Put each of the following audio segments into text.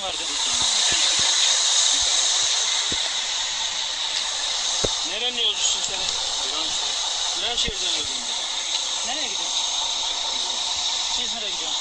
Sen vardı. Nerenin yolcusun sen? Viranşehir'den yolcuyum. Nereye gidiyorsun? İzmir'e gidiyorum.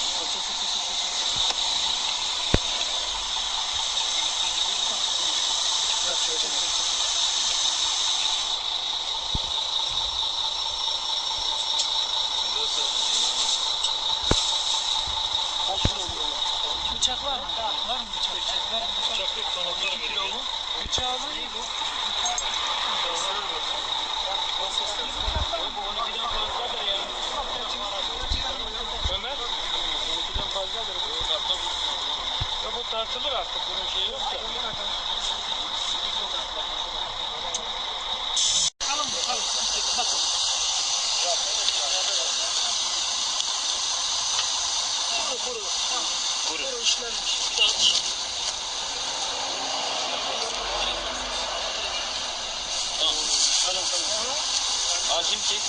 Bıçak var mı? Var mı bıçak? Var mı bıçak? Bıçak yok, kanatlar veriyor. Bıçağı var mı? Nasıl istersin? Bu 12'den fazladır ya. Ömer? 12'den fazladır bu. Ya bu tartılır artık, bunun şeyi yok da. Kalın bu, kalın. Bakın. Kuru. Kuru işlenmiş. Tamam. Hakim çek.